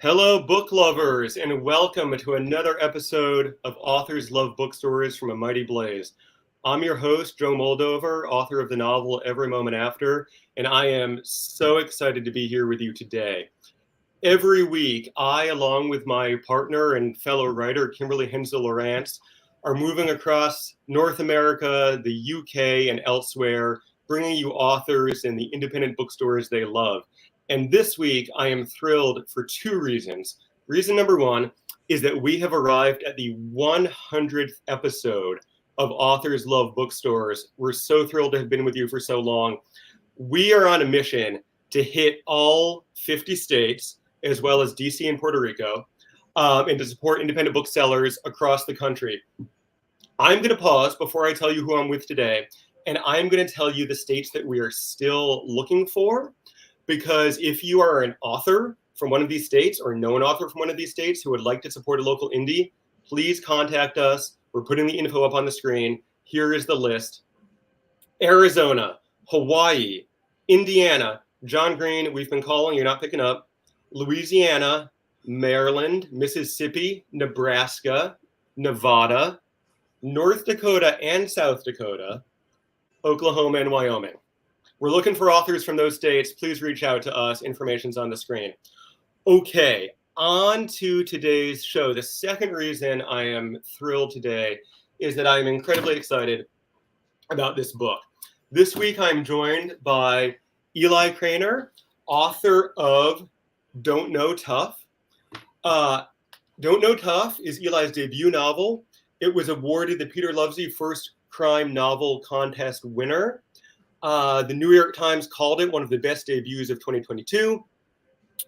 Hello, book lovers, and welcome to another episode of Authors Love Bookstores from a Mighty Blaze. I'm your host, Joe Moldover, author of the novel Every Moment After, and I am so excited to be here with you today. Every week, I, along with my partner and fellow writer, Kimberly Hensel-Lawrence, are moving across North America, the UK, and elsewhere, bringing you authors and the independent bookstores they love. And this week, I am thrilled for two reasons. Reason number one is that we have arrived at the 100th episode of Authors Love Bookstores. We're so thrilled to have been with you for so long. We are on a mission to hit all 50 states, as well as DC and Puerto Rico, and to support independent booksellers across the country. I'm going to pause before I tell you who I'm with today, and I'm going to tell you the states that we are still looking for, because if you are an author from one of these states or know an author from one of these states who would like to support a local indie, please contact us. We're putting the info up on the screen. Here is the list: Arizona, Hawaii, Indiana, John Green, we've been calling, you're not picking up, Louisiana, Maryland, Mississippi, Nebraska, Nevada, North Dakota and South Dakota, Oklahoma, and Wyoming. We're looking for authors from those states. Please reach out to us. Information's on the screen. Okay, on to today's show. The second reason I am thrilled today is that I'm incredibly excited about this book. This week, I'm joined by Eli Cranor, author of Don't Know Tough. Don't Know Tough is Eli's debut novel. It was awarded the Peter Lovesey First Crime Novel Contest winner. The New York Times called it one of the best debuts of 2022.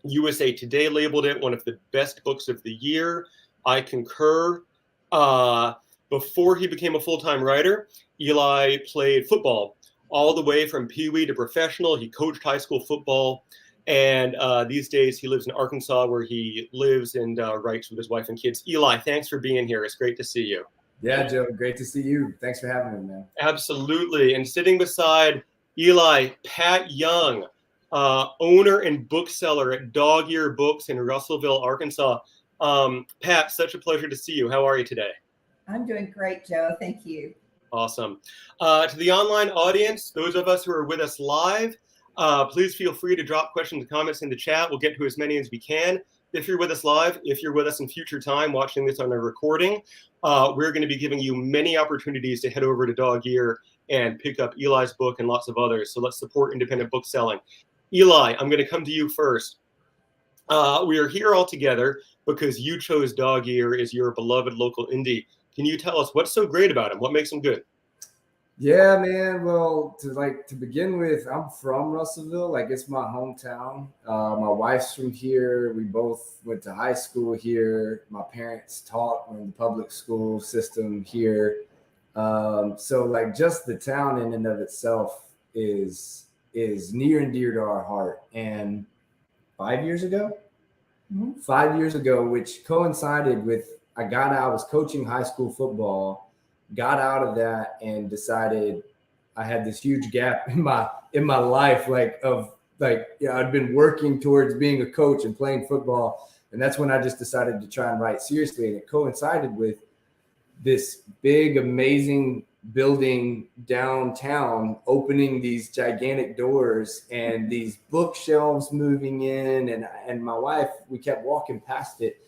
USA Today labeled it one of the best books of the year. I concur. Before he became a full-time writer, Eli played football all the way from Pee-wee to professional. He coached high school football. And these days he lives in Arkansas, where he lives and writes with his wife and kids. Eli, thanks for being here. It's great to see you. Yeah, Joe, great to see you. Thanks for having me, man. Absolutely. And sitting beside Eli, Pat Young, owner and bookseller at Dog Ear Books in Russellville, Arkansas. Pat, such a pleasure to see you. How are you today? I'm doing great, Joe. Thank you. Awesome. To the online audience, those of us who are with us live, please feel free to drop questions and comments in the chat. We'll get to as many as we can. If you're with us live, if you're with us in future time watching this on a recording, we're going to be giving you many opportunities to head over to Dog Ear and pick up Eli's book and lots of others. So let's support independent book selling. Eli, I'm going to come to you first. We are here all together because you chose Dog Ear as your beloved local indie. Can you tell us what's so great about him? What makes him good? Yeah, man. Well, to begin with, I'm from Russellville. Like, it's my hometown. My wife's from here. We both went to high school here. My parents taught in the public school system here. So like, just the town in and of itself is near and dear to our heart. And 5 years ago, 5 years ago, which coincided with I was coaching high school football. Got out of that and decided I had this huge gap in my life, I'd been working towards being a coach and playing football, and that's when I just decided to try and write seriously. And it coincided with this big, amazing building downtown opening these gigantic doors and these bookshelves moving in, and my wife, we kept walking past it,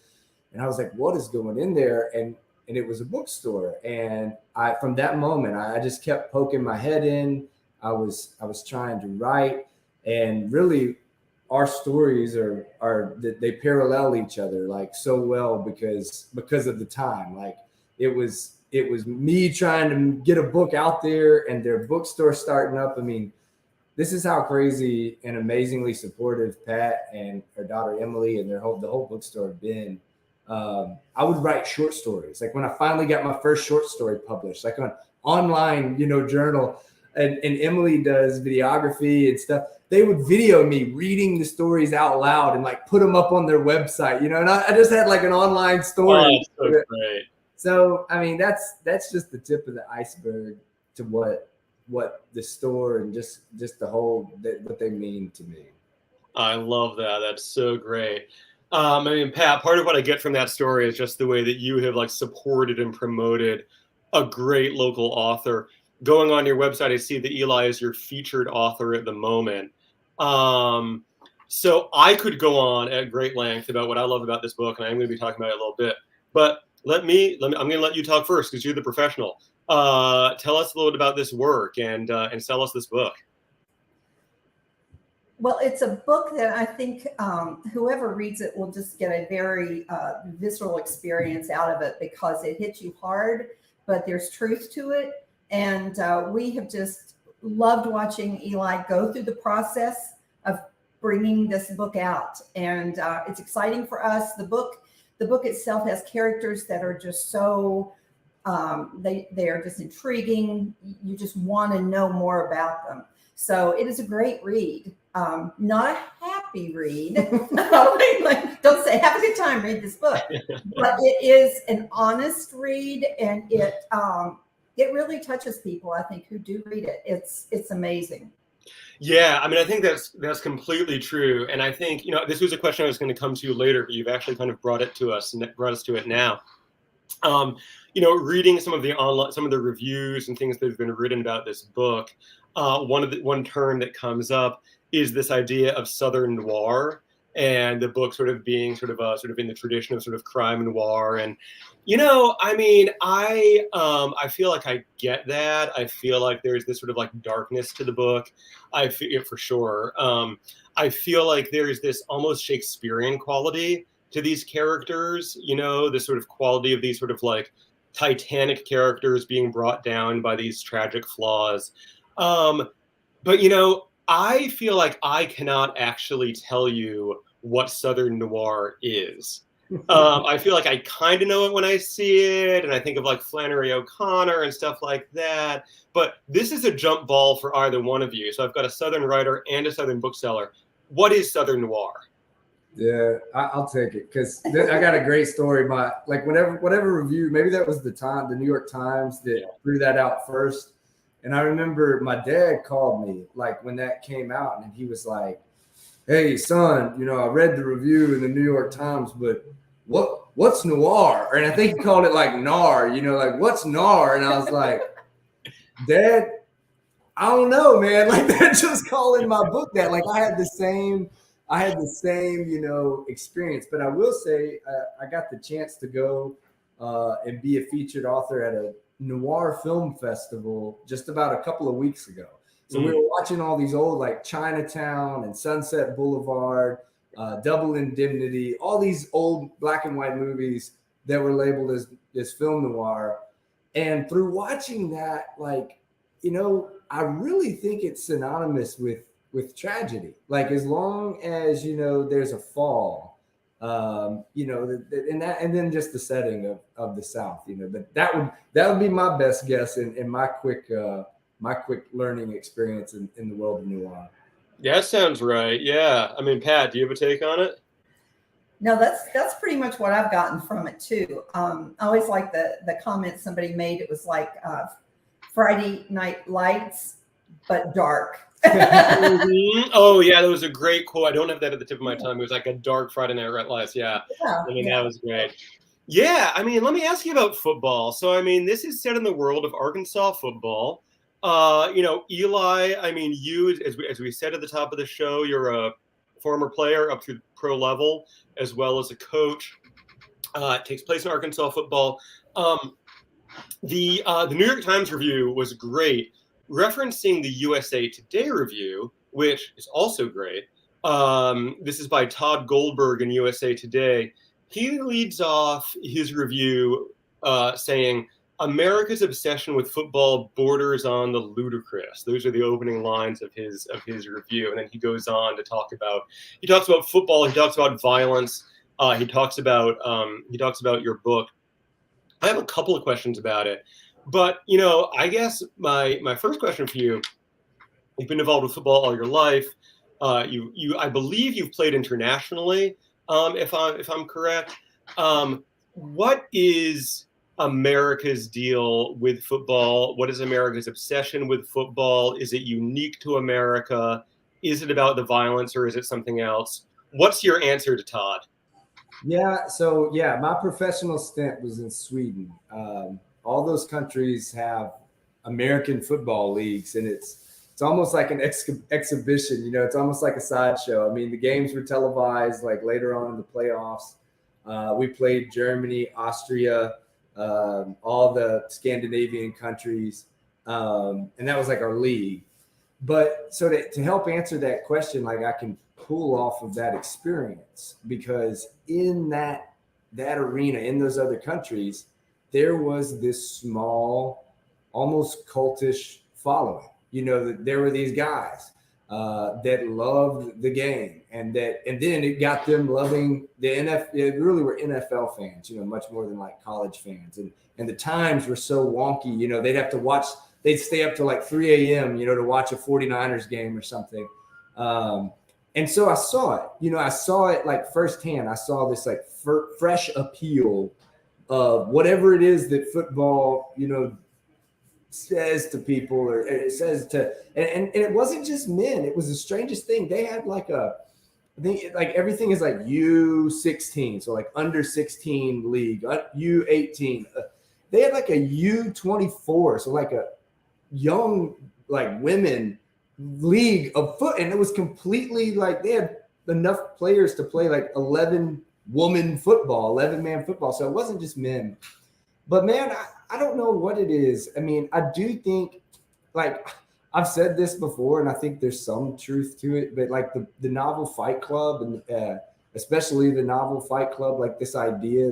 and I was like, what is going in there? And it was a bookstore. And from that moment, I just kept poking my head in. I was trying to write, and really our stories they parallel each other like so well because of the time. Like, it was me trying to get a book out there and their bookstore starting up. I mean, this is how crazy and amazingly supportive Pat and her daughter Emily and the whole bookstore have been. I would write short stories. Like, when I finally got my first short story published, like on online, journal, and Emily does videography and stuff. They would video me reading the stories out loud and like put them up on their website, and I just had like an online story. Oh, that's so great. So, I mean, that's just the tip of the iceberg to what the store and just the whole, what they mean to me. I love that. That's so great. I mean, Pat, part of what I get from that story is just the way that you have like supported and promoted a great local author. Going on your website, I see that Eli is your featured author at the moment. Um, so I could go on at great length about what I love about this book, and I'm going to be talking about it a little bit. But I'm going to let you talk first because you're the professional. Tell us a little bit about this work and sell us this book. Well, it's a book that I think whoever reads it will just get a very visceral experience out of it because it hits you hard, but there's truth to it. And we have just loved watching Eli go through the process of bringing this book out. And it's exciting for us. The book itself has characters that are just so, they are just intriguing. You just want to know more about them. So it is a great read. Not a happy read. Don't say have a good time, read this book. But it is an honest read, and it really touches people, I think, who do read it. It's amazing. Yeah, I mean, I think that's completely true. And I think, this was a question I was going to come to later, but you've actually kind of brought us to it now. Reading some of the reviews and things that have been written about this book, one term that comes up is this idea of Southern noir, and the book sort of being sort of in the tradition of sort of crime noir. And I mean, I feel like I get that. I feel like there's this sort of like darkness to the book. I feel for sure. I feel like there's this almost Shakespearean quality to these characters. The sort of quality of these sort of like Titanic characters being brought down by these tragic flaws. But I feel like I cannot actually tell you what Southern noir is. I feel like I kind of know it when I see it, and I think of like Flannery O'Connor and stuff like that. But this is a jump ball for either one of you. So I've got a Southern writer and a Southern bookseller. What is Southern noir? Yeah, I'll take it because I got a great story. Whatever review, maybe that was the New York Times that threw that out first. And I remember my dad called me like when that came out, and he was like, "Hey, son, I read the review in the New York Times, but what's noir?" And I think he called it like Nar, like what's Nar? And I was like, "Dad, I don't know, man. Like they're just calling my book that." Like I had the same, experience. But I will say I got the chance to go and be a featured author at a Noir film festival just about a couple of weeks ago. So we were watching all these old like Chinatown and Sunset Boulevard, Double Indemnity, all these old black and white movies that were labeled as film noir. And through watching that, I really think it's synonymous with tragedy. Like as long as there's a fall, and then just the setting of the South, but that would be my best guess in my quick learning experience in the world of noir. Yeah, that sounds right. Yeah, I mean, Pat, do you have a take on it? No, that's pretty much what I've gotten from it too. I always like the comment somebody made. It was like Friday Night Lights, but dark. Oh yeah, that was a great quote. I don't have that at the tip of my tongue. It was like a dark Friday Night Lights. Yeah. I mean, that was great. Yeah, I mean, let me ask you about football. So, I mean, this is set in the world of Arkansas football. Eli, I mean, you, as we said at the top of the show, you're a former player up to pro level, as well as a coach. It takes place in Arkansas football. The New York Times review was great, referencing the USA Today review, which is also great. This is by Todd Goldberg in USA Today. He leads off his review saying, "America's obsession with football borders on the ludicrous." Those are the opening lines of his review, and then he goes on to talks about football. He talks about violence. He talks about your book. I have a couple of questions about it, but I guess my first question for you: you've been involved with football all your life. I believe you've played internationally. If I'm correct, what is America's deal with football? What is America's obsession with football? Is it unique to America? Is it about the violence, or is it something else? What's your answer to Todd? Yeah. So yeah, my professional stint was in Sweden. All those countries have American football leagues, and it's almost like an exhibition. You know, it's almost like a sideshow. I mean, the games were televised like later on in the playoffs. We played Germany, Austria, all the Scandinavian countries, and that was like our league. But so to help answer that question, like I can pull off of that experience because in that arena in those other countries, there was this small, almost cultish following. You know, that there were these guys that loved the game, and then it got them loving the NFL. They really were NFL fans, you know, much more than like college fans. And the times were so wonky. You know, they'd have to watch. They'd stay up to like 3 a.m. You know, to watch a 49ers game or something. And so I saw it. You know, I saw it like firsthand. I saw this like fresh appeal of whatever it is that football, you know, says to people, or it says to, and it wasn't just men. It was the strangest thing. They had like I think like everything is like U16, so like under 16 league, U18. They had like a U24, so like a young like women league of foot, and it was completely like they had enough players to play like 11 woman football, 11-man football. So it wasn't just men. But man, I don't know what it is. I mean, I do think, like I've said this before, and I think there's some truth to it. But like the novel Fight Club, and especially the novel Fight Club, like this idea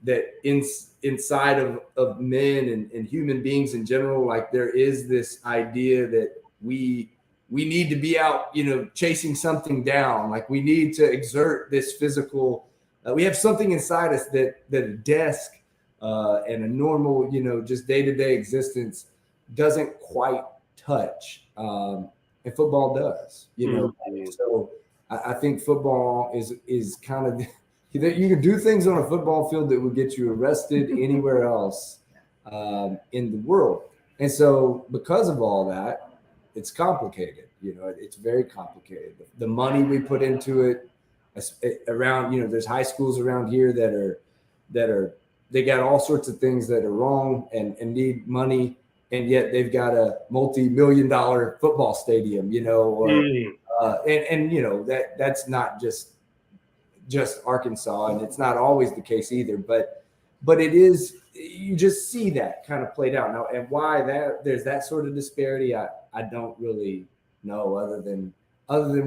that inside of men and human beings in general, like there is this idea that we need to be out, you know, chasing something down. Like we need to exert this physical. We have something inside us that a desk and a normal, you know, just day-to-day existence doesn't quite touch. And football does, you know. Mm-hmm. So I think football is kind of you can do things on a football field that would get you arrested anywhere else in the world. And so because of all that, it's complicated. You know, it's very complicated. The money we put into it around, you know, there's high schools around here that are they got all sorts of things that are wrong and need money, and yet they've got a multi-million-dollar football stadium, you know, or and you know that's not just Arkansas, and it's not always the case either, but it is. You just see that kind of played out now, and why there's that sort of disparity. I don't really know, other than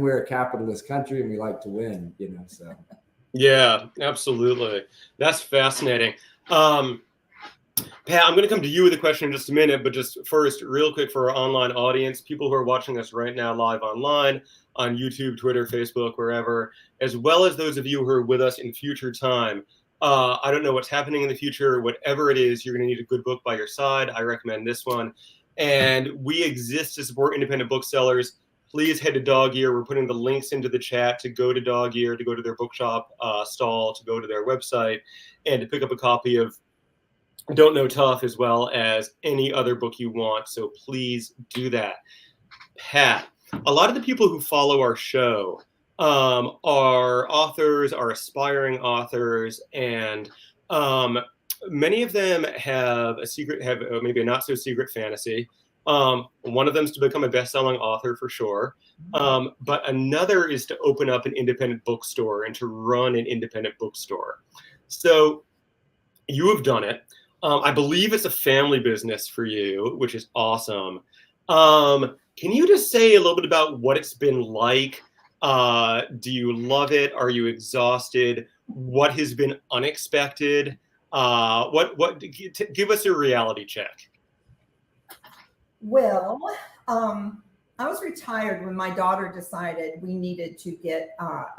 we're a capitalist country and we like to win, you know. So yeah, absolutely, that's fascinating. Pat, I'm going to come to you with a question in just a minute, but just first, real quick for our online audience, people who are watching us right now live online on YouTube, Twitter, Facebook, wherever, as well as those of you who are with us in future time. I don't know what's happening in the future. Whatever it is, you're going to need a good book by your side. I recommend this one. And we exist to support independent booksellers. Please head to Dog Ear. We're putting the links into the chat to go to Dog Ear, to go to their bookshop stall, to go to their website, and to pick up a copy of Don't Know Tough, as well as any other book you want. So please do that. Pat, a lot of the people who follow our show are authors, are aspiring authors, and many of them have maybe a not so secret fantasy. One of them is to become a best-selling author for sure. But another is to open up an independent bookstore and to run an independent bookstore. So you have done it. I believe it's a family business for you, which is awesome. Can you just say a little bit about what it's been like? Do you love it? Are you exhausted? What has been unexpected? Give us a reality check. Well, I was retired when my daughter decided we needed to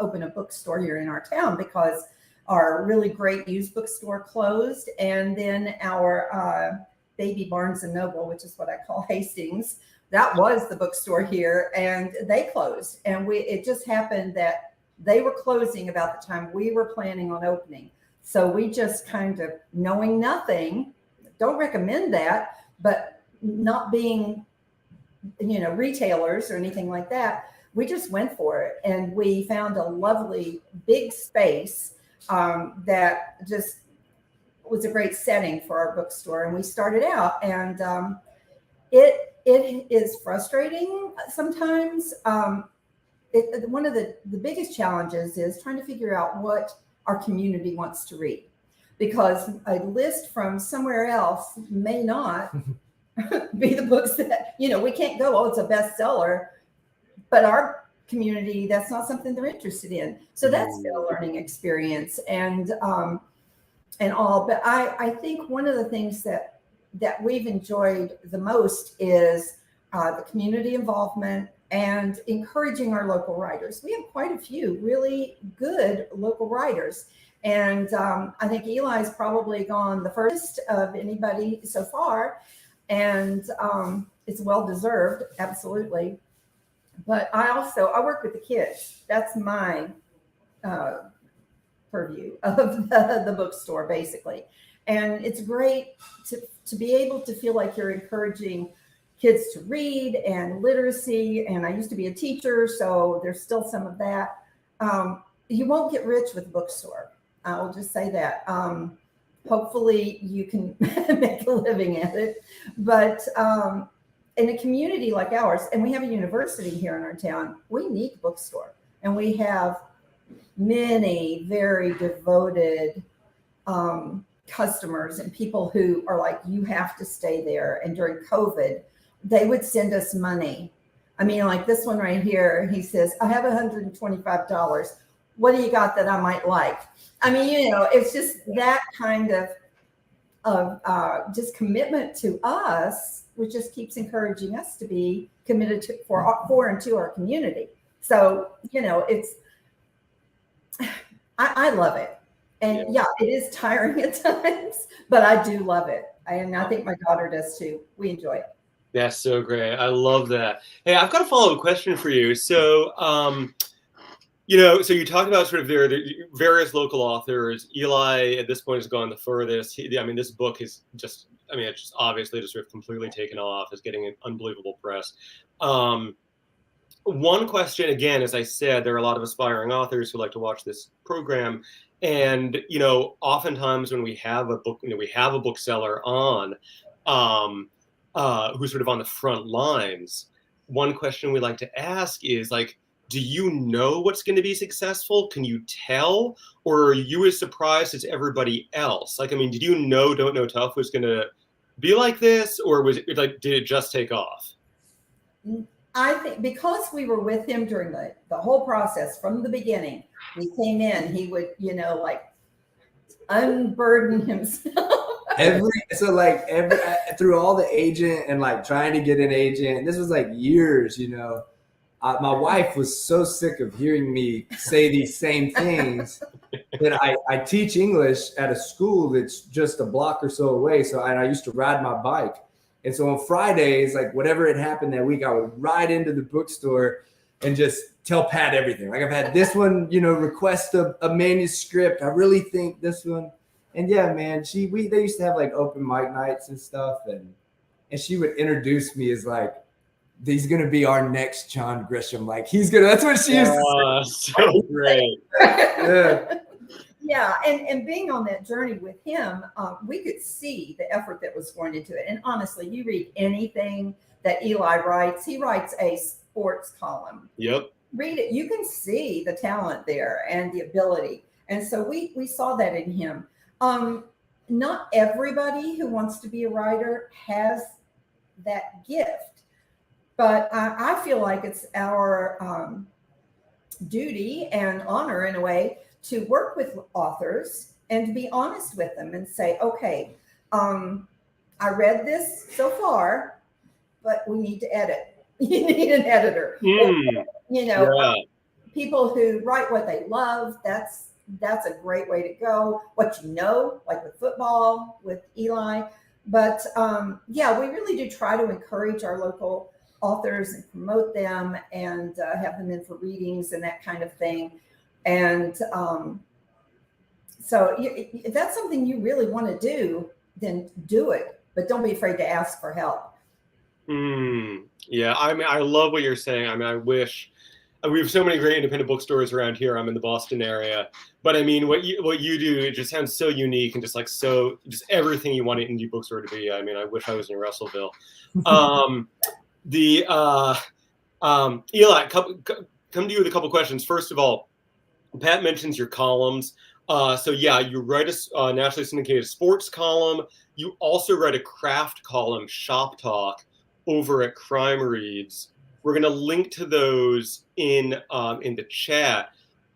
open a bookstore here in our town because our really great used bookstore closed, and then our baby Barnes and Noble, which is what I call Hastings, that was the bookstore here, and they closed. And it just happened that they were closing about the time we were planning on opening. So we just kind of, knowing nothing, don't recommend that, but not being, you know, retailers or anything like that, we just went for it. And we found a lovely big space that just was a great setting for our bookstore. And we started out, and it is frustrating sometimes. One of the biggest challenges is trying to figure out what our community wants to read, because a list from somewhere else may not be the books that, we can't go, oh, it's a bestseller, but our community, that's not something they're interested in. So that's been a learning experience and all. But I think one of the things that we've enjoyed the most is the community involvement and encouraging our local writers. We have quite a few really good local writers. And I think Eli's probably gone the first of anybody so far. And it's well-deserved, absolutely. But I work with the kids. That's my purview of the bookstore, basically. And it's great to be able to feel like you're encouraging kids to read and literacy. And I used to be a teacher, so there's still some of that. You won't get rich with a bookstore. I will just say that. Hopefully you can make a living at it. But in a community like ours, and we have a university here in our town, we need a bookstore. And we have many very devoted customers and people who are like, you have to stay there. And during COVID, they would send us money. I mean, like this one right here, he says, I have $125. What do you got that I might like? I mean, it's just that kind of just commitment to us, which just keeps encouraging us to be committed to for and to our community. So, it's, I love it. And yeah, it is tiring at times, but I do love it. And I think my daughter does too. We enjoy it. That's so great. I love that. Hey, I've got a follow-up question for you. So, so you talked about sort of the various local authors. Eli, at this point, has gone the furthest. This book is just, it's just obviously just sort of completely taken off. It's getting an unbelievable press. One question, again, as I said, there are a lot of aspiring authors who like to watch this program. And, oftentimes when we have a book, we have a bookseller on, who's sort of on the front lines, one question we like to ask is like, do you know what's going to be successful? Can you tell? Or are you as surprised as everybody else? Like, did you know Don't Know Tough was going to be like this? Or was it like, did it just take off? I think because we were with him during the whole process from the beginning, he came in, he would, unburden himself. Through all the agent and like trying to get an agent, this was like years, my wife was so sick of hearing me say these same things that I teach English at a school that's just a block or so away. So I used to ride my bike. And so on Fridays, like whatever had happened that week, I would ride into the bookstore and just tell Pat everything. Like I've had this one, request a manuscript. I really think this one. And yeah, man, they used to have like open mic nights and stuff. And she would introduce me as like, he's going to be our next John Grisham. Like that's what she used to say. So great. Yeah. Yeah, and being on that journey with him, we could see the effort that was going into it. And honestly, you read anything that Eli writes, he writes a sports column. Yep. Read it. You can see the talent there and the ability. And so we saw that in him. Not everybody who wants to be a writer has that gift. But I feel like it's our duty and honor in a way to work with authors and to be honest with them and say, okay, I read this so far, but we need to edit. You need an editor. People who write what they love, that's a great way to go. What like with football, with Eli. But we really do try to encourage our local authors and promote them and have them in for readings and that kind of thing. And so if that's something you really want to do, then do it. But don't be afraid to ask for help. Yeah, I love what you're saying. I wish, we have so many great independent bookstores around here. I'm in the Boston area, but I mean, what you do, it just sounds so unique and just like just everything you want an indie bookstore to be. I mean, I wish I was in Russellville. Eli, come to you with a couple questions. First of all, Pat mentions your columns. So yeah, you write a nationally syndicated sports column. You also write a craft column, Shop Talk, over at Crime Reads. We're going to link to those in the chat.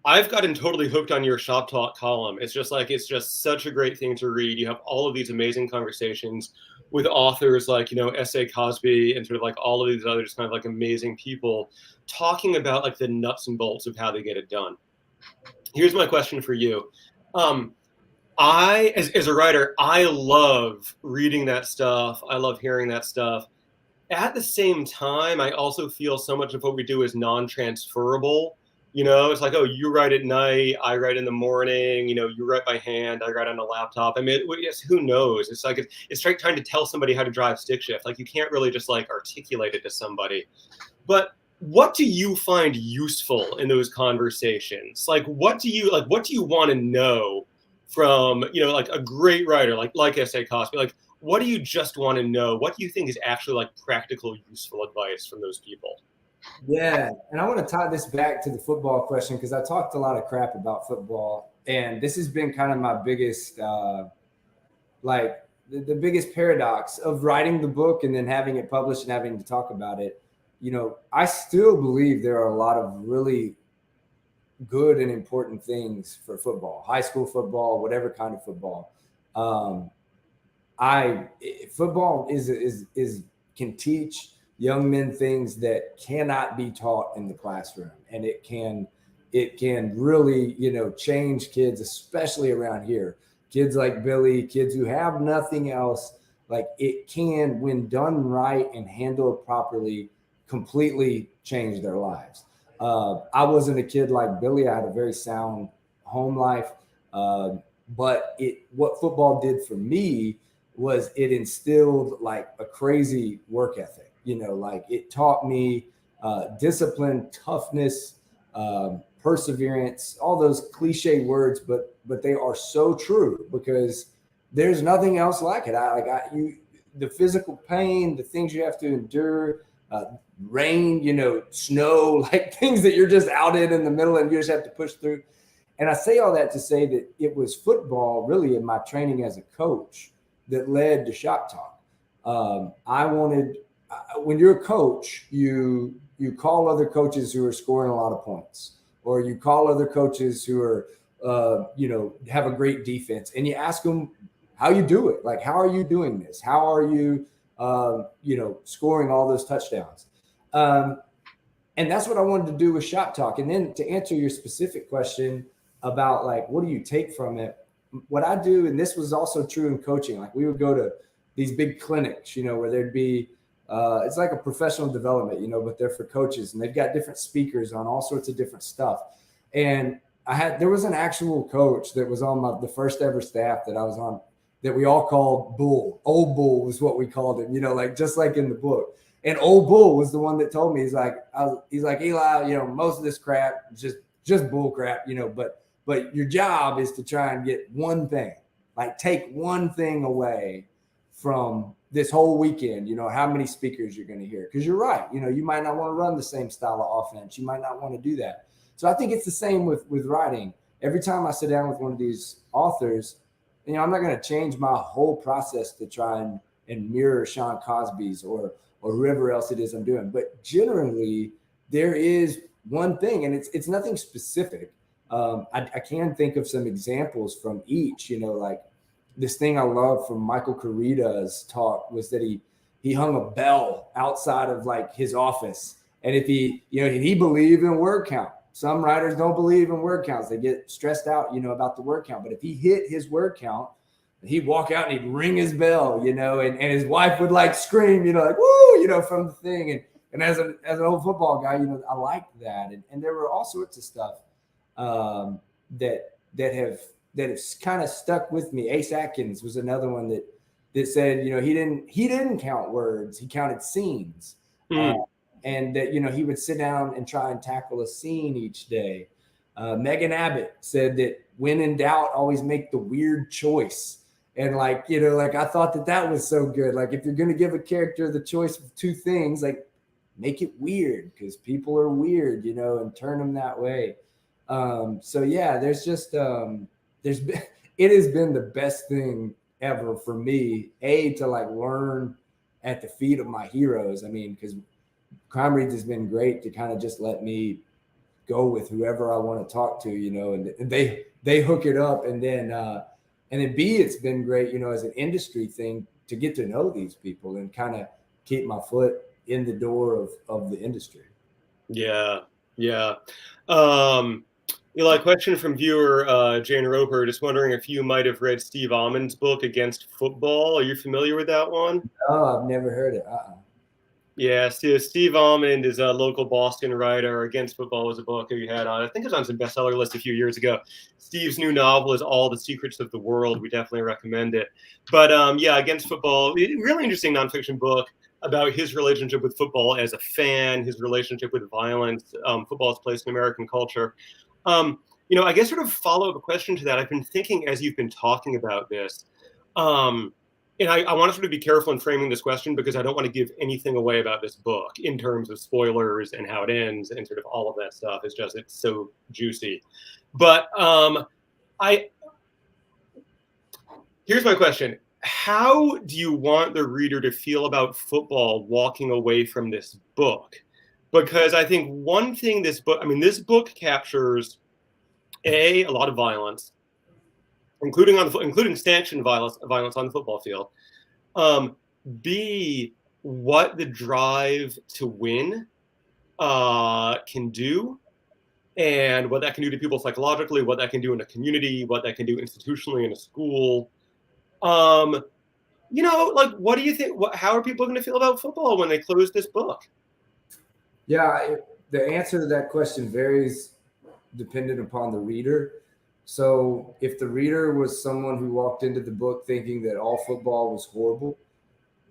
I've gotten totally hooked on your Shop Talk column. It's just such a great thing to read. You have all of these amazing conversations with authors like, SA Cosby and sort of like all of these other just kind of like amazing people talking about like the nuts and bolts of how they get it done. Here's my question for you. As a writer, I love reading that stuff. I love hearing that stuff. At the same time, I also feel so much of what we do is non-transferable. It's like, oh, you write at night, I write in the morning, you write by hand, I write on a laptop. I mean, yes, who knows? It's like, it's like trying to tell somebody how to drive stick shift. Like, you can't really just like articulate it to somebody. But what do you find useful in those conversations? Like, what do you want to know from, like a great writer, like S.A. Cosby? Like, what do you just want to know? What do you think is actually like practical, useful advice from those people? Yeah, and I want to tie this back to the football question because I talked a lot of crap about football, and this has been kind of my biggest, the biggest paradox of writing the book and then having it published and having to talk about it. I still believe there are a lot of really good and important things for football, high school football, whatever kind of football. Football can teach young men things that cannot be taught in the classroom, and it can really change kids, especially around here, kids like Billy, kids who have nothing else. Like, it can, when done right and handled properly, completely change their lives. I wasn't a kid like Billy. I had a very sound home life, but what football did for me was it instilled like a crazy work ethic. Like, it taught me discipline, toughness, perseverance, all those cliche words, but they are so true because there's nothing else like it. The physical pain, the things you have to endure, rain, snow, like things that you're just out in the middle and you just have to push through. And I say all that to say that it was football really in my training as a coach that led to Shop Talk. When you're a coach, you call other coaches who are scoring a lot of points, or you call other coaches who are, have a great defense, and you ask them how you do it. Like, how are you doing this? How are you, scoring all those touchdowns? And that's what I wanted to do with Shop Talk. And then to answer your specific question about like, what do you take from it? What I do, and this was also true in coaching, like we would go to these big clinics, where there'd be, it's like a professional development, but they're for coaches, and they've got different speakers on all sorts of different stuff. And there was an actual coach that was on the first ever staff that I was on, that we all called Bull. Old Bull was what we called him, like just like in the book. And Old Bull was the one that told me, he's like, Eli, most of this crap is just bull crap, but your job is to try and get one thing, like take one thing away from this whole weekend, how many speakers you're going to hear. Because you're right, you might not want to run the same style of offense. You might not want to do that. So I think it's the same with writing. Every time I sit down with one of these authors, I'm not going to change my whole process to try and mirror Sean Cosby's or whoever else it is I'm doing. But generally, there is one thing, and it's nothing specific. I can think of some examples from each, like this thing I love from Michael Carita's talk was that he hung a bell outside of like his office. And if he believed in word count. Some writers don't believe in word counts. They get stressed out, about the word count. But if he hit his word count, he'd walk out and he'd ring his bell, and his wife would like scream, like, woo, from the thing. And as an old football guy, I liked that. And there were all sorts of stuff that have kind of stuck with me. Ace Atkins was another one that said, he didn't count words, he counted scenes. and that, he would sit down and try and tackle a scene each day. Megan Abbott said that when in doubt, always make the weird choice. And like, I thought that was so good. Like, if you're going to give a character the choice of two things, like, make it weird, because people are weird, and turn them that way. So yeah, there's just, it has been the best thing ever for me, to like learn at the feet of my heroes. I mean, because Crime Reads has been great to kind of just let me go with whoever I want to talk to, and they hook it up. And then B, it's been great, as an industry thing to get to know these people and kind of keep my foot in the door of the industry. Yeah. Eli, question from viewer Jane Roper, just wondering if you might have read Steve Almond's book Against Football. Are you familiar with that one? Oh, I've never heard it. Yeah, Steve Almond is a local Boston writer. Against Football was a book he had on, I think it was on some bestseller list a few years ago. Steve's new novel is All the Secrets of the World. We definitely recommend it. But yeah, Against Football, really interesting nonfiction book about his relationship with football as a fan, his relationship with violence, football's place in American culture. I guess sort of follow-up question to that. I've been thinking as you've been talking about this, and I want to sort of be careful in framing this question because I don't want to give anything away about this book in terms of spoilers and how it ends and sort of all of that stuff. It's so juicy. But here's my question. How do you want the reader to feel about football walking away from this book? Because I think one thing this book captures a lot of violence, including sanctioned violence on the football field. B, what the drive to win can do, and what that can do to people psychologically, what that can do in a community, what that can do institutionally in a school. What do you think? How are people going to feel about football when they close this book? Yeah, the answer to that question varies dependent upon the reader. So if the reader was someone who walked into the book thinking that all football was horrible,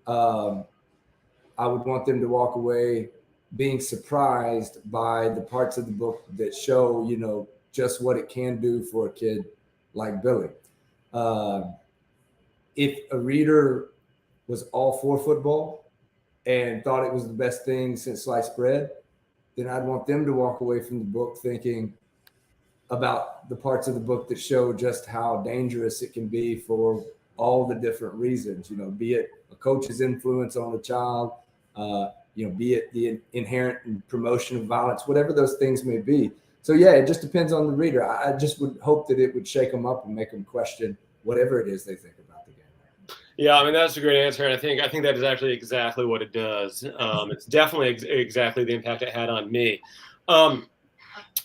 I would want them to walk away being surprised by the parts of the book that show, just what it can do for a kid like Billy. If a reader was all for football and thought it was the best thing since sliced bread, then I'd want them to walk away from the book thinking about the parts of the book that show just how dangerous it can be for all the different reasons, be it a coach's influence on a child, be it the inherent promotion of violence, whatever those things may be. So yeah, it just depends on the reader. I just would hope that it would shake them up and make them question whatever it is they think about the game. Yeah, that's a great answer, and I think that is actually exactly what it does. It's definitely exactly the impact it had on me.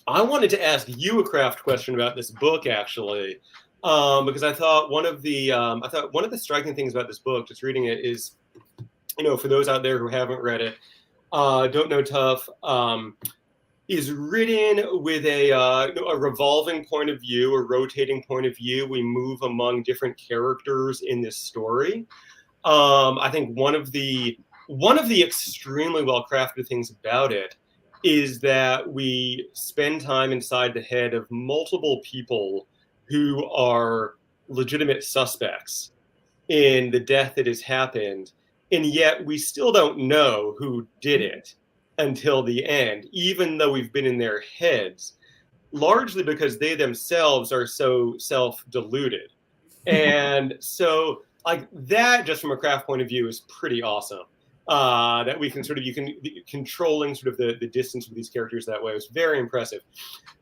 I wanted to ask you a craft question about this book, actually, because I thought one of the striking things about this book, just reading it, is, for those out there who haven't read it, Don't Know Tough, is written with a revolving point of view, a rotating point of view. We move among different characters in this story. I think one of the extremely well-crafted things about it is that we spend time inside the head of multiple people who are legitimate suspects in the death that has happened, and yet we still don't know who did it until the end, even though we've been in their heads, largely because they themselves are so self-deluded. And so that, just from a craft point of view, is pretty awesome. That we can controlling sort of the distance with these characters that way. It was very impressive.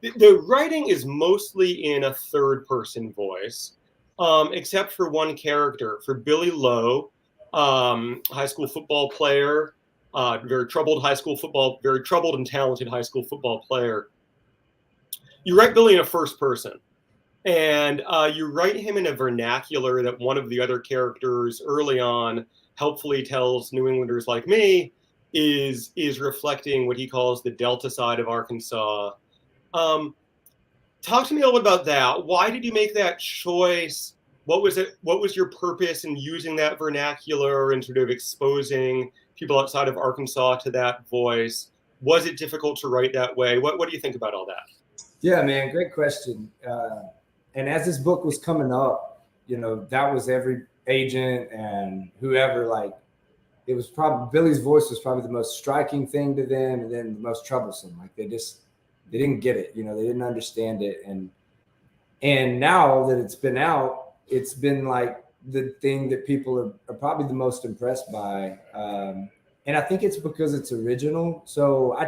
The writing is mostly in a third person voice, except for one character. For Billy Lowe, high school football player, very troubled and talented high school football player. You write Billy in a first person, and you write him in a vernacular that one of the other characters early on helpfully tells New Englanders like me is reflecting what he calls the Delta side of Arkansas. Talk to me a little bit about that. Why did you make that choice? What was it? What was your purpose in using that vernacular and sort of exposing people outside of Arkansas to that voice? Was it difficult to write that way? What do you think about all that? Yeah, man, great question. And as this book was coming up, that was every agent and whoever, like, it was probably Billy's voice was probably the most striking thing to them, and then the most troublesome. Like they didn't get it, they didn't understand it. And now that it's been out, it's been like the thing that people are probably the most impressed by. And I think it's because it's original. So I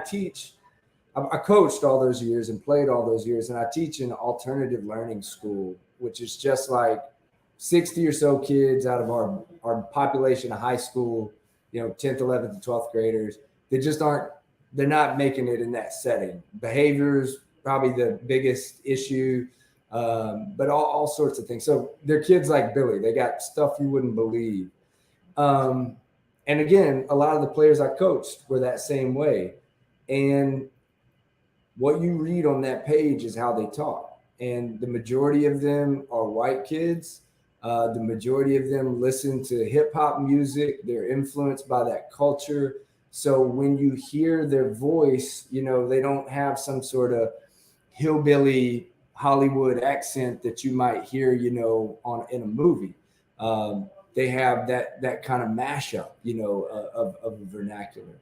coached all those years and played all those years, and I teach in an alternative learning school, which is just like 60 or so kids out of our population of high school, 10th, 11th, and 12th graders. They're not making it in that setting. Behavior's probably the biggest issue, but all sorts of things. So they're kids like Billy. They got stuff you wouldn't believe. And again, a lot of the players I coached were that same way. And what you read on that page is how they talk. And the majority of them are white kids. The majority of them listen to hip hop music. They're influenced by that culture. So when you hear their voice, they don't have some sort of hillbilly Hollywood accent that you might hear, in a movie. They have that kind of mashup, of a vernacular.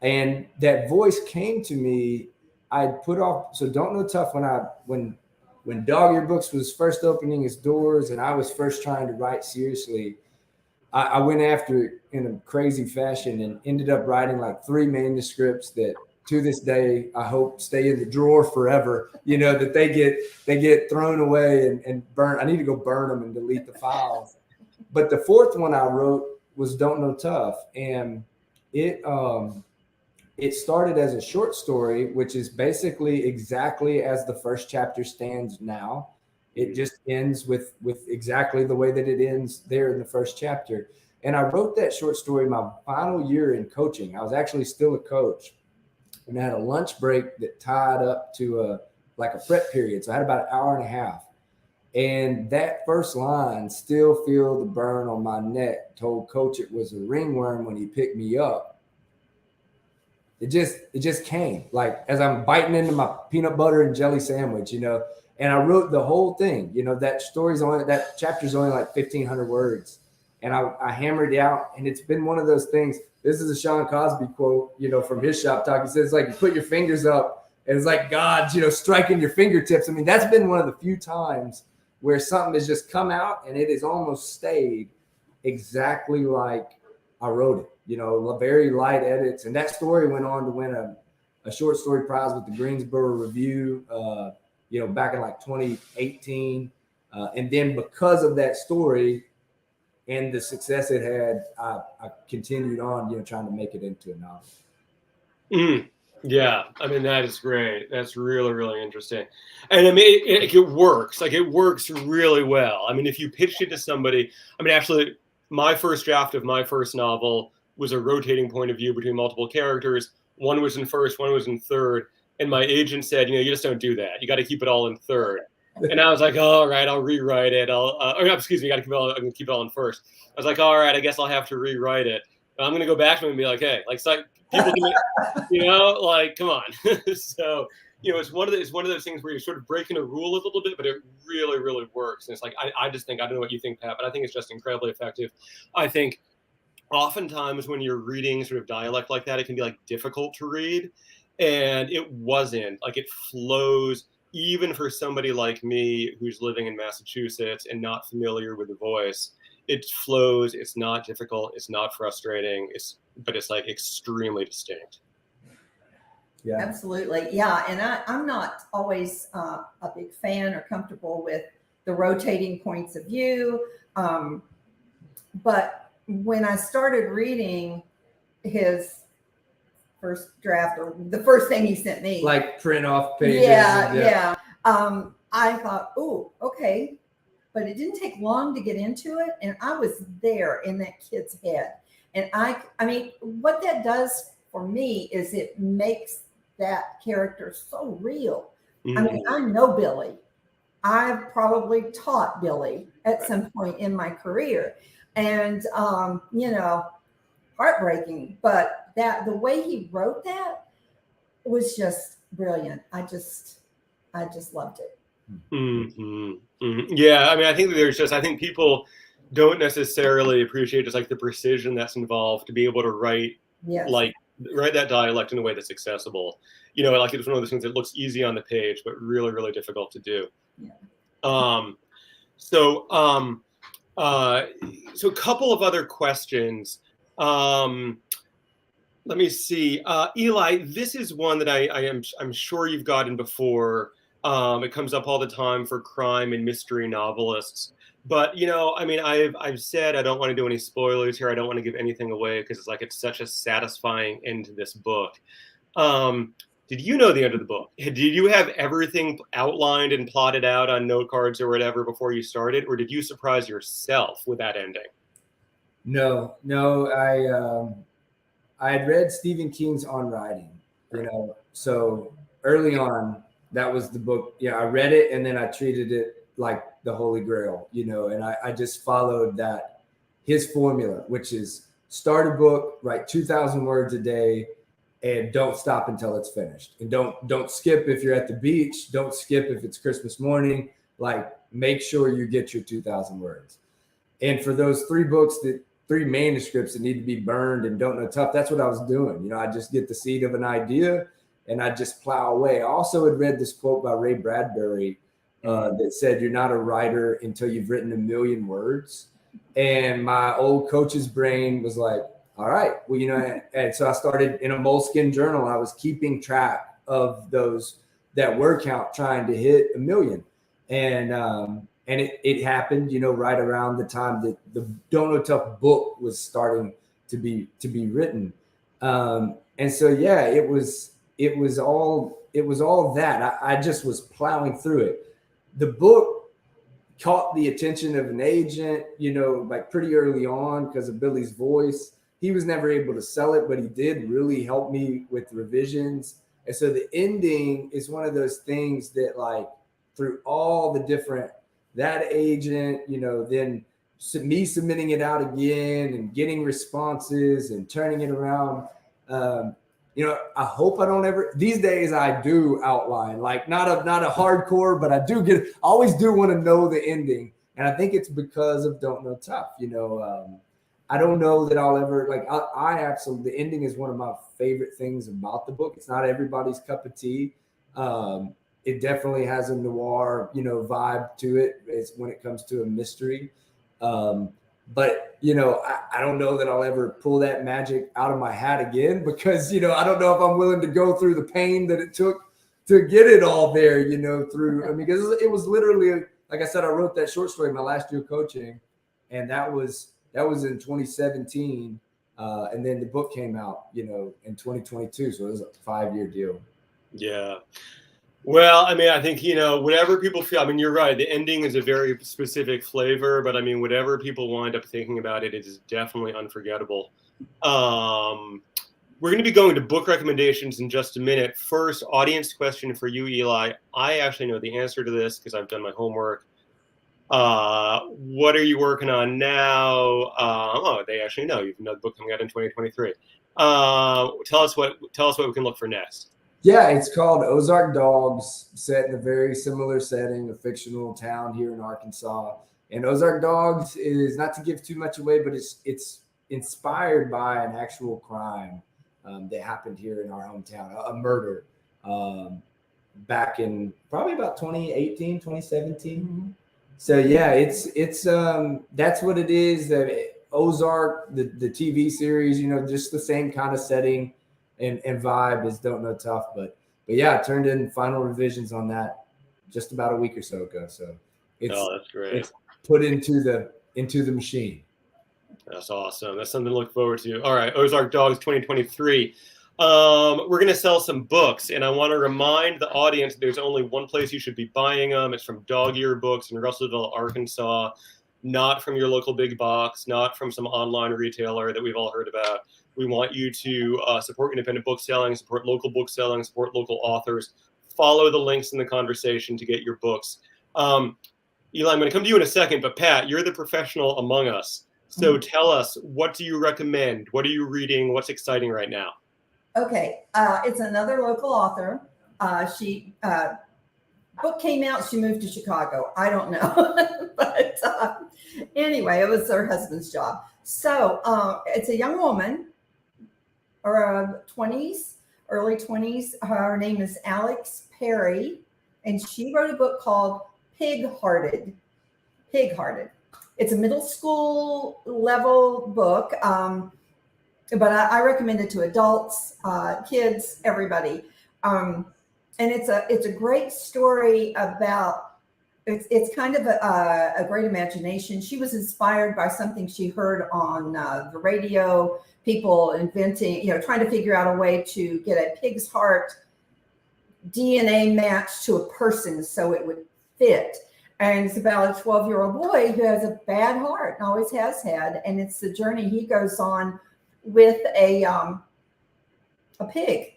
And that voice came to me. I'd put off. So Don't Know Tough when Dog Ear Books was first opening its doors and I was first trying to write seriously, I went after it in a crazy fashion and ended up writing like 3 manuscripts that to this day, I hope stay in the drawer forever, that they get thrown away and burned. I need to go burn them and delete the files. But the 4th one I wrote was Don't Know Tough. And it started as a short story, which is basically exactly as the first chapter stands now. It just ends with exactly the way that it ends there in the first chapter. And I wrote that short story my final year in coaching. I was actually still a coach, and I had a lunch break that tied up to a prep period. So I had about an hour and a half. And that first line, "Still feel the burn on my neck, told coach it was a ringworm when he picked me up." It just came like as I'm biting into my peanut butter and jelly sandwich, and I wrote the whole thing. That chapter's only like 1,500 words, and I hammered it out. And it's been one of those things. This is a Sean Cosby quote, from his shop talk. He says, like, you put your fingers up and it's like God, striking your fingertips. I mean, that's been one of the few times where something has just come out and it has almost stayed exactly like I wrote it. Very light edits. And that story went on to win a short story prize with the Greensboro Review, back in like 2018. And then because of that story and the success it had, I continued on, trying to make it into a novel. Yeah, I mean, that is great. That's really, really interesting. And I mean, it works. Like, it works really well. I mean, if you pitched it to somebody, actually, my first draft of my first novel was a rotating point of view between multiple characters. One was in first, one was in third. And my agent said, you just don't do that. You got to keep it all in third. And I was like, oh, all right, I'll rewrite it. Excuse me, I'm going to keep it all in first. I was like, all right, I guess I'll have to rewrite it. And I'm going to go back to him and be like, hey, like, people can, like, come on. So, it's one of those things where you're sort of breaking a rule a little bit, but it really, really works. And it's like, I just think, I don't know what you think, Pat, but I think it's just incredibly effective. I think oftentimes when you're reading sort of dialect like that, it can be like difficult to read. And it wasn't. Like, it flows, even for somebody like me who's living in Massachusetts and not familiar with the voice. It flows. It's not difficult. It's not frustrating. But it's like extremely distinct. Yeah, absolutely. Yeah. And I'm not always a big fan or comfortable with the rotating points of view. But when I started reading his first draft, or the first thing he sent me, like print off pages. Yeah. I thought, oh, okay. But it didn't take long to get into it. And I was there in that kid's head. And I mean, what that does for me is it makes that character so real. Mm-hmm. I mean, I know Billy. I've probably taught Billy at some point in my career. And, heartbreaking. But the way he wrote that was just brilliant. I just loved it. Mm-hmm. Mm-hmm. Yeah, I mean, I think people don't necessarily appreciate just like the precision that's involved to be able to write that dialect in a way that's accessible. Like it's one of those things that looks easy on the page, but really, really difficult to do. Yeah. So a couple of other questions. Let me see. Eli, this is one that I'm sure you've gotten before. It comes up all the time for crime and mystery novelists. But I've said I don't want to do any spoilers here. I don't want to give anything away because it's such a satisfying end to this book. Did you know the end of the book? Did you have everything outlined and plotted out on note cards or whatever before you started, or did you surprise yourself with that ending? No, I had read Stephen King's On Writing, so early on, that was the book. Yeah, I read it and then I treated it like the Holy Grail, and I just followed his formula, which is start a book, write 2,000 words a day, and don't stop until it's finished. And don't skip if you're at the beach. Don't skip if it's Christmas morning. Make sure you get your 2,000 words. And for those three manuscripts that need to be burned and don't know tough, that's what I was doing. I just get the seed of an idea and I just plow away. I also had read this quote by Ray Bradbury that said, "You're not a writer until you've written 1,000,000 words." And my old coach's brain was like, all right, well, and so I started in a moleskin journal. I was keeping track of that word count, trying to hit 1,000,000. And it happened, right around the time that the Don't Know Tough book was starting to be written. And so, yeah, it was all that. I just was plowing through it. The book caught the attention of an agent, pretty early on because of Billy's voice. He was never able to sell it, but he did really help me with revisions. And so the ending is one of those things that through all the different, that agent, then me submitting it out again and getting responses and turning it around. I hope I don't ever, these days I do outline, not a hardcore, but I always do want to know the ending. And I think it's because of Don't Know Tough, I don't know that I'll ever I absolutely, the ending is one of my favorite things about the book. It's not everybody's cup of tea. It definitely has a noir, vibe to it when it comes to a mystery. But I don't know that I'll ever pull that magic out of my hat again because, I don't know if I'm willing to go through the pain that it took to get it all there, because it was literally, like I said, I wrote that short story my last year coaching, and that was in 2017. And then the book came out, in 2022. So it was a 5-year deal. Yeah. Well, I think, whatever people feel, you're right. The ending is a very specific flavor, but whatever people wind up thinking about it, it is definitely unforgettable. We're going to be going to book recommendations in just a minute. First, audience question for you, Eli. I actually know the answer to this because I've done my homework. What are you working on now? They actually know. You've another book coming out in 2023. Tell us what we can look for next. Yeah, it's called Ozark Dogs, set in a very similar setting, a fictional town here in Arkansas. And Ozark Dogs is, not to give too much away, but it's inspired by an actual crime that happened here in our hometown, a murder back in probably about 2018, 2017. Mm-hmm. So yeah, it's that's what it is. That Ozark, the TV series, just the same kind of setting and vibe as Don't Know Tough, but yeah, I turned in final revisions on that just about a week or so ago. So that's great. It's put into the machine. That's awesome. That's something to look forward to. All right, Ozark Dogs 2023. We're going to sell some books, and I want to remind the audience there's only one place you should be buying them. It's from Dog Ear Books in Russellville, Arkansas, not from your local big box, not from some online retailer that we've all heard about. We want you to support independent bookselling, support local bookselling, support local authors. Follow the links in the conversation to get your books. Eli, I'm going to come to you in a second, but Pat, you're the professional among us. So tell us, what do you recommend? What are you reading? What's exciting right now? Okay, it's another local author. She book came out. She moved to Chicago. I don't know, but anyway, it was her husband's job. So it's a young woman, or 20s, early 20s. Her name is Alex Perry, and she wrote a book called Pig-Hearted. Pig-Hearted. It's a middle school level book, but I recommend it to adults, kids, everybody. And it's a great story about, it's kind of a great imagination. She was inspired by something she heard on the radio, people inventing, trying to figure out a way to get a pig's heart DNA match to a person so it would fit. And it's about a 12-year-old boy who has a bad heart and always has had. And it's the journey he goes on with a pig.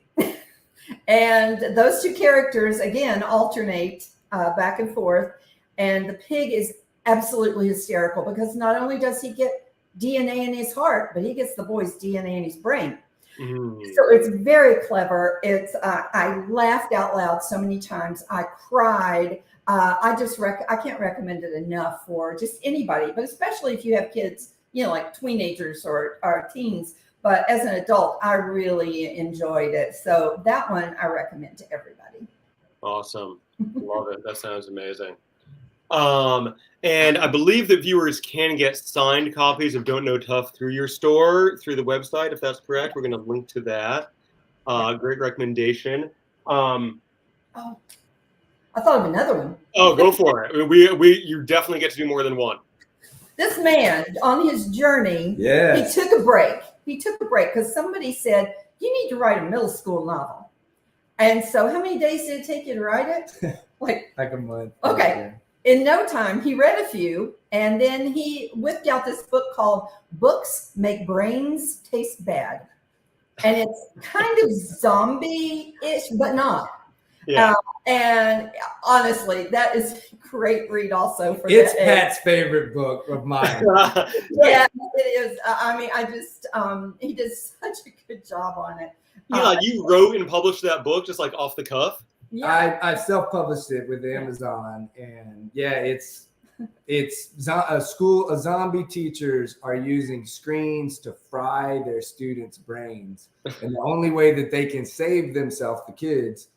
And those two characters, again, alternate back and forth. And the pig is absolutely hysterical because not only does he get DNA in his heart, but he gets the boy's DNA in his brain. So it's very clever. It's I laughed out loud so many times. I cried. I can't recommend it enough for just anybody, but especially if you have kids, like teenagers or teens. But as an adult, I really enjoyed it. So that one I recommend to everybody. Awesome. Love it. That sounds amazing. And I believe that viewers can get signed copies of Don't Know Tough through your store, through the website, if that's correct. We're going to link to that. Great recommendation. Oh, I thought of another one. Oh, go for it. You definitely get to do more than one. This man, on his journey, Yes. he took a break. He took a break because somebody said, you need to write a middle school novel. And so how many days did it take you to write it? Like a month. Okay. In no time, he read a few, and then he whipped out this book called Books Make Brains Taste Bad. And it's kind of zombie-ish, but not. Yeah. And honestly, that is a great read also for It's that Pat's favorite book of mine. Yeah, it is. I mean, he did such a good job on it. Eli, you wrote and published that book just like off the cuff? Yeah. I self-published it with Amazon, and it's zombie teachers are using screens to fry their students' brains, and the only way that they can save themselves, the kids,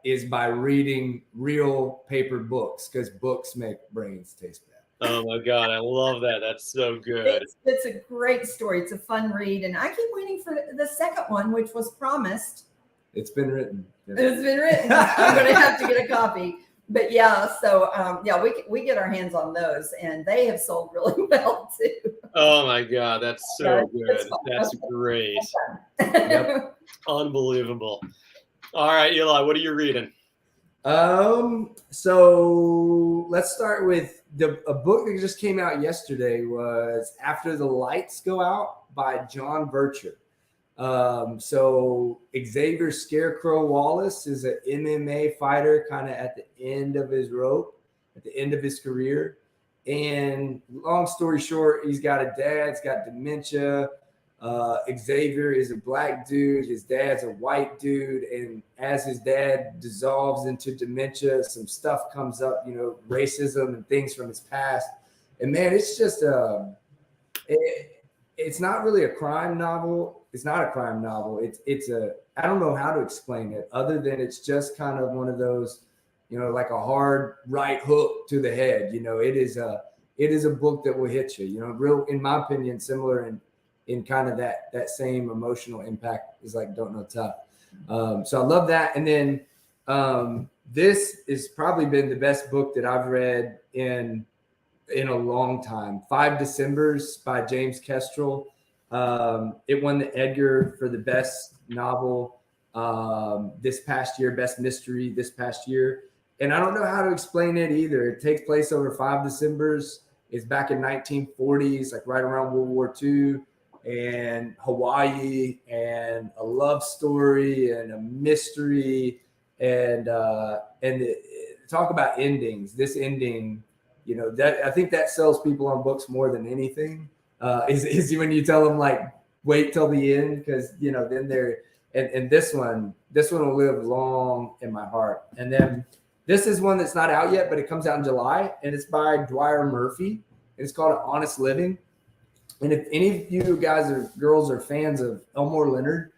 is by reading real paper books, because books make brains taste bad. Oh my God, I love that. That's so good. It's a great story. It's a fun read, and I keep waiting for the second one, which was promised. It's been written. It's been written. I'm going to have to get a copy. But yeah, so we get our hands on those, and they have sold really well too. Oh my God, that's so good. That's great. Yep. Unbelievable. All right, Eli, what are you reading? So let's start with a book that just came out yesterday. Was After the Lights Go Out by John Bircher. So Xavier Scarecrow Wallace is an MMA fighter, kind of at the end of his rope, at the end of his career. And long story short, he's got a dad, he's got dementia. Xavier is a black dude, his dad's a white dude, and as his dad dissolves into dementia, some stuff comes up, racism and things from his past. And man, it's just it's not really a crime novel. It's not a crime novel. I don't know how to explain it other than it's just kind of one of those, like a hard right hook to the head. It is a book that will hit you, real, in my opinion, similar in kind of that same emotional impact is like Don't Know Tough. So I love that. And then this has probably been the best book that I've read in a long time. 5 Decembers by James Kestrel. It won the Edgar for the best novel this past year, best mystery this past year. And I don't know how to explain it either. It takes place over 5 Decembers. It's back in 1940s, like right around World War II, and Hawaii, and a love story and a mystery, and talk about endings. This ending you know, that I think that sells people on books more than anything. Is when you tell them like wait till the end, because you know then they're and this one will live long in my heart. And then this is one that's not out yet, but it comes out in July, and it's by Dwyer Murphy. It's called Honest Living. And if any of you guys or girls are fans of Elmore Leonard,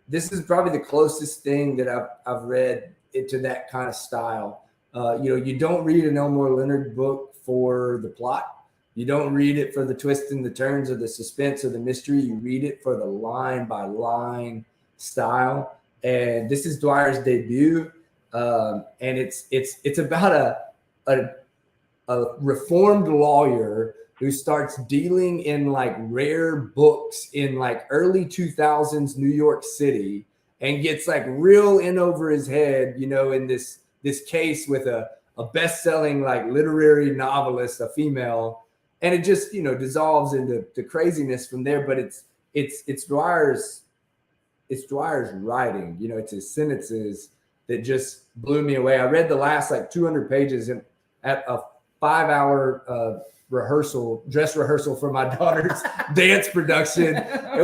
this is probably the closest thing that I've read into that kind of style. You know, you don't read an Elmore Leonard book for the plot. You don't read it for the twists and the turns or the suspense or the mystery. You read it for the line by line style. And this is Dwyer's debut. And it's about a reformed lawyer who starts dealing in like rare books in like early 2000s New York City, and gets like real in over his head, you know, in this case with a best-selling like literary novelist, a female, and it just, you know, dissolves into the craziness from there. But it's Dwyer's writing, you know, it's his sentences that just blew me away. I read the last like 200 pages at a 5-hour dress rehearsal for my daughter's dance production,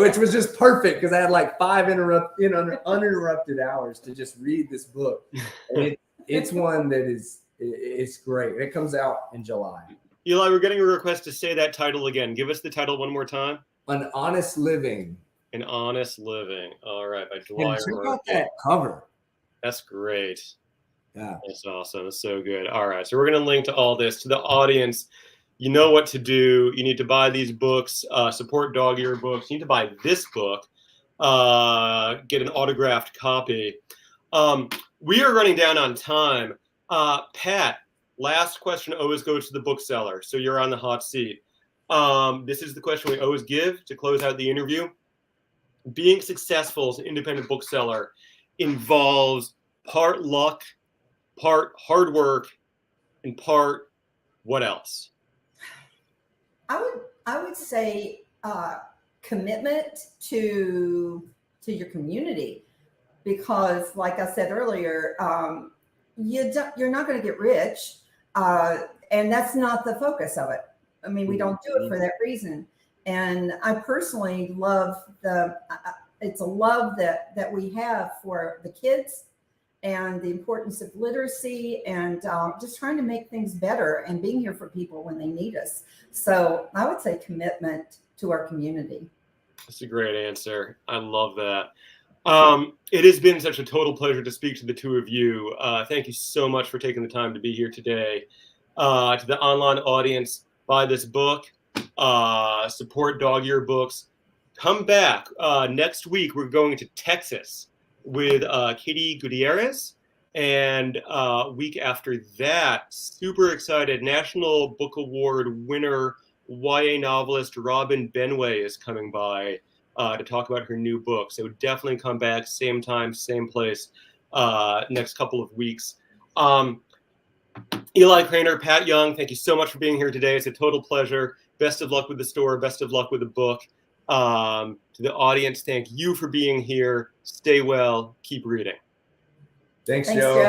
which was just perfect because I had like 5 uninterrupted hours to just read this book. And it's one that it's great. It comes out in July. Eli, we're getting a request to say that title again. Give us the title one more time. An Honest Living. An Honest Living. All right, by Dwyer. And check out that cover. That's great. Yeah. That's awesome. It's so good. All right, so we're going to link to all this to the audience. You know what to do. You need to buy these books, support dog ear books. You need to buy this book, get an autographed copy. We are running down on time. Pat, last question always goes to the bookseller. So you're on the hot seat. This is the question we always give to close out the interview. Being successful as an independent bookseller involves part luck, part hard work, and part what else? I would say commitment to your community, because like I said earlier, you're not going to get rich, and that's not the focus of it. I mean, we don't do it for that reason. And I personally love it's a love that we have for the kids and the importance of literacy and just trying to make things better and being here for people when they need us. So I would say commitment to our community. That's a great answer. I love that. It has been such a total pleasure to speak to the two of you. Thank you so much for taking the time to be here today. To the online audience, buy this book, support dog ear books. Come back. Next week, we're going to Texas with Katie Gutierrez. And week after that, super excited, National Book Award winner, YA novelist Robin Benway is coming by to talk about her new book. So definitely come back, same time, same place, next couple of weeks. Eli Cranor, Pat Young, thank you so much for being here today. It's a total pleasure. Best of luck with the store. Best of luck with the book. To the audience, thank you for being here. Stay well. Keep reading. Thanks, Joe.